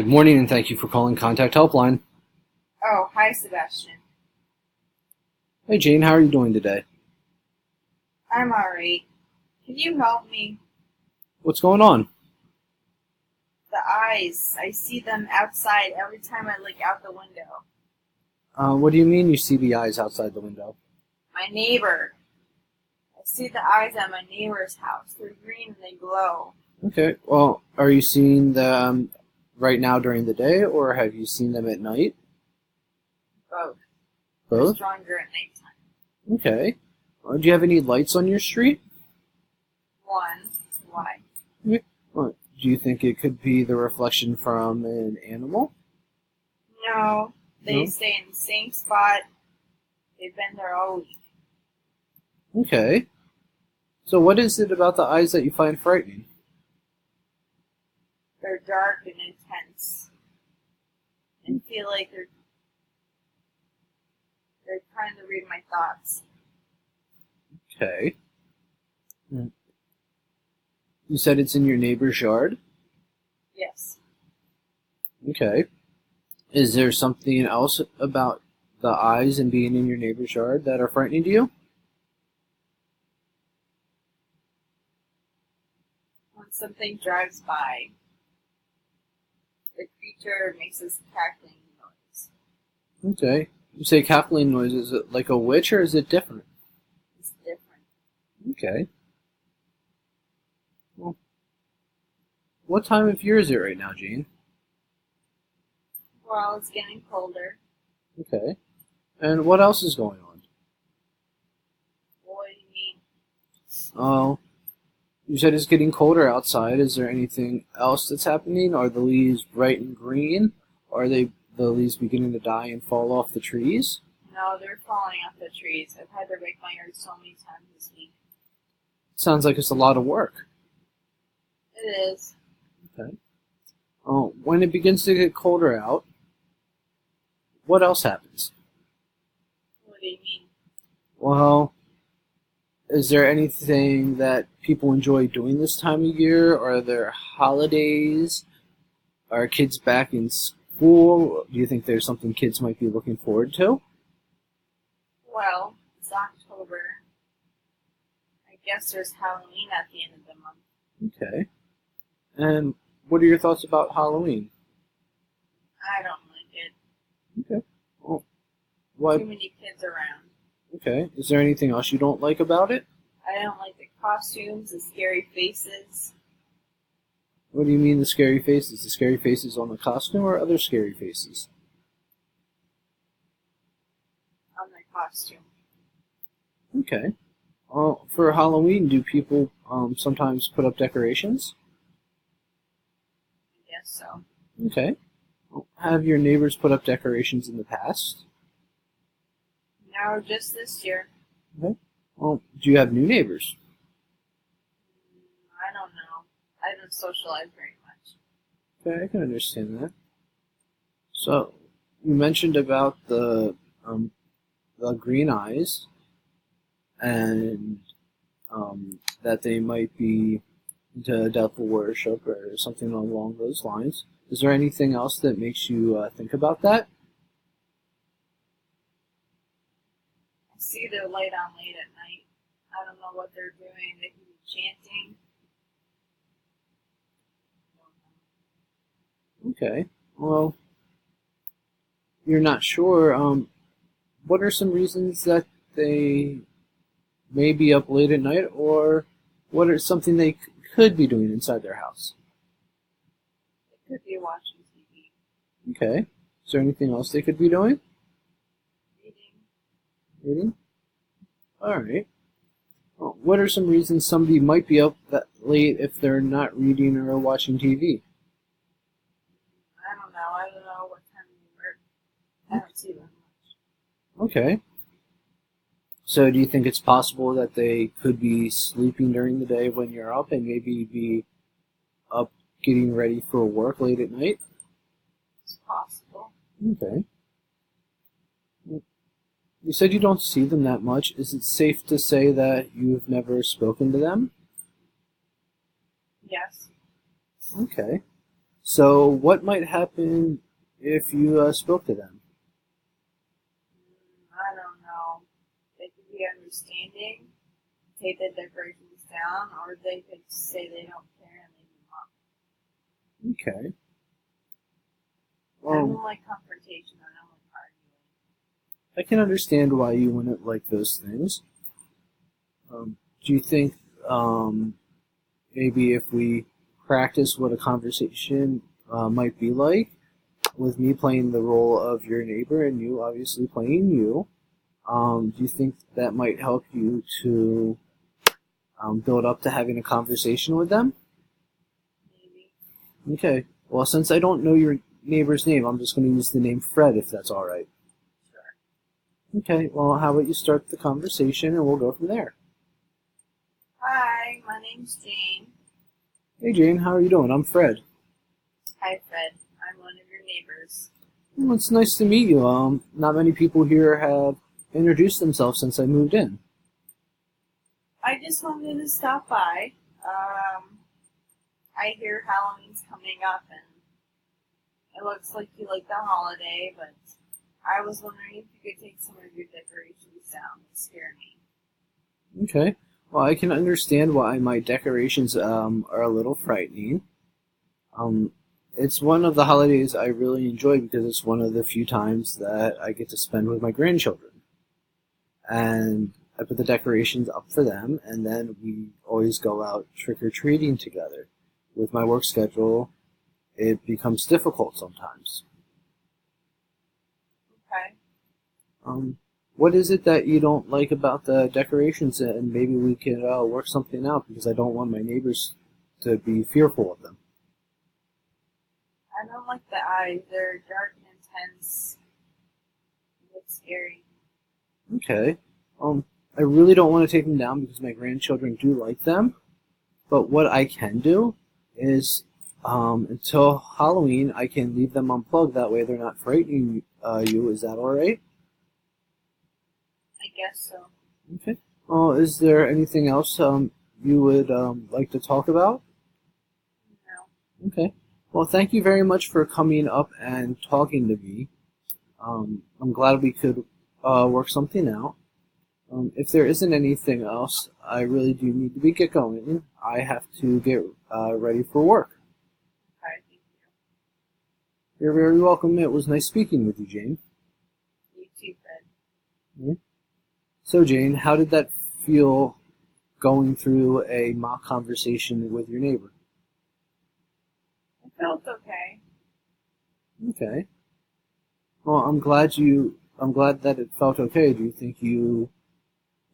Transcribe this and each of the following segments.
Good morning, and thank you for calling Contact Helpline. Oh, hi, Sebastian. Hey, Jane, how are you doing today? I'm alright. Can you help me? What's going on? The eyes. I see them outside every time I look out the window. What do you mean you see the eyes outside the window? My neighbor. I see the eyes at my neighbor's house. They're green and they glow. Okay, well, are you seeing them right now during the day, or have you seen them at night? Both. They're Both? stronger at nighttime. Okay. Do you have any lights on your street? One. Why? Do you think it could be the reflection from an animal? No. They No? stay in the same spot. They've been there all week. Okay. So what is it about the eyes that you find frightening? They're dark and intense. And feel like they're trying to read my thoughts. Okay. You said it's in your neighbor's yard? Yes. Okay. Is there something else about the eyes and being in your neighbor's yard that are frightening to you? When something drives by, the creature makes this cackling noise. Okay. You say cackling noise. Is it like a witch or is it different? It's different. Okay. Well, what time of year is it right now, Gene? Well, it's getting colder. Okay. And what else is going on? What do you mean? Oh, you said it's getting colder outside. Is there anything else that's happening? Are the leaves bright and green? Are the leaves beginning to die and fall off the trees? No, they're falling off the trees. I've had to rake my yard so many times this week. Sounds like it's a lot of work. It is. Okay. Oh, when it begins to get colder out, what else happens? What do you mean? Well, is there anything that people enjoy doing this time of year? Are there holidays? Are kids back in school? Do you think there's something kids might be looking forward to? Well, it's October. I guess there's Halloween at the end of the month. Okay. And what are your thoughts about Halloween? I don't like it. Okay. Well, what? Too many kids around. Okay. Is there anything else you don't like about it? I don't like the costumes, the scary faces. What do you mean the scary faces? The scary faces on the costume or other scary faces? On the costume. Okay. For Halloween, do people sometimes put up decorations? I guess so. Okay. Have your neighbors put up decorations in the past? No, just this year. Okay. Well, do you have new neighbors? I don't know. I don't socialize very much. Okay, I can understand that. So, you mentioned about the green eyes, and that they might be into devil worship or something along those lines. Is there anything else that makes you think about that? I see their light on late at night. I don't know what they're doing. They could be chanting. Okay. Well, you're not sure. What are some reasons that they may be up late at night, or what are something they could be doing inside their house? They could be watching TV, Okay. Is there anything else they could be doing? reading. Reading? Alright. Well, what are some reasons somebody might be up that late if they're not reading or watching TV? I don't know. I don't know what time they work. I don't see them much. Okay. So do you think it's possible that they could be sleeping during the day when you're up and maybe be up getting ready for work late at night? It's possible. Okay. You said you don't see them that much. Is it safe to say that you've never spoken to them? Yes. Okay. So what might happen if you spoke to them? I don't know. They could be understanding, take the decorations down, or they could say they don't care and leave them up. Okay. I don't Well, like confrontation. I don't like arguing. I can understand why you wouldn't like those things. Do you think maybe if we practice what a conversation might be like, with me playing the role of your neighbor and you obviously playing you, do you think that might help you to build up to having a conversation with them? Maybe. Okay. Well, since I don't know your neighbor's name, I'm just going to use the name Fred if that's all right. Sure. Okay. Well, how about you start the conversation and we'll go from there. Hi, my name's Jane. Hey, Jane. How are you doing? I'm Fred. Hi, Fred. I'm one of your neighbors. Well, it's nice to meet you. Not many people here have introduced themselves since I moved in. I just wanted to stop by. I hear Halloween's coming up, and it looks like you like the holiday, but I was wondering if you could take some of your decorations down to scare me. Okay. Well, I can understand why my decorations are a little frightening. Um, it's one of the holidays I really enjoy because it's one of the few times that I get to spend with my grandchildren. And I put the decorations up for them, and then we always go out trick-or-treating together. With my work schedule, it becomes difficult sometimes. Okay. What is it that you don't like about the decorations, and maybe we can work something out because I don't want my neighbors to be fearful of them. I don't like the eyes. They're dark and intense. They look scary. Okay. I really don't want to take them down because my grandchildren do like them. But what I can do is, until Halloween, I can leave them unplugged. That way they're not frightening you. Is that all right? I guess so. Okay. Is there anything else you would like to talk about? No. Okay. Well, thank you very much for coming up and talking to me. I'm glad we could work something out. If there isn't anything else, I really do need to get going. I have to get ready for work. Okay, thank You're very welcome. It was nice speaking with you, Jane. you. You too, Fred. Mhm. So, Jane, how did that feel going through a mock conversation with your neighbor? It felt okay. Okay. Well, I'm glad that it felt okay. Do you think you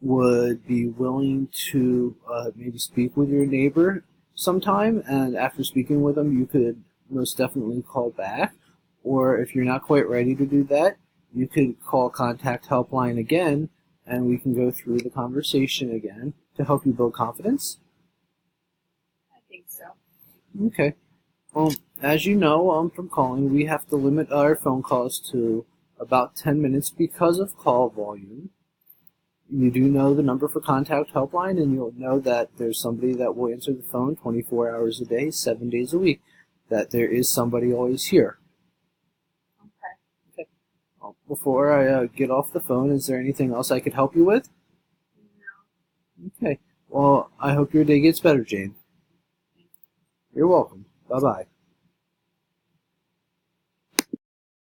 would be willing to maybe speak with your neighbor sometime, and after speaking with them, you could most definitely call back? Or if you're not quite ready to do that, you could call Contact Helpline again, and we can go through the conversation again to help you build confidence. I think so. Okay. Well, as you know, from calling, we have to limit our phone calls to about 10 minutes because of call volume. You do know the number for Contact Helpline, and you'll know that there's somebody that will answer the phone 24 hours a day, 7 days a week, that there is somebody always here. Okay. Well, before I get off the phone, is there anything else I could help you with? No. Okay. Well, I hope your day gets better, Jane. You're welcome. Bye-bye.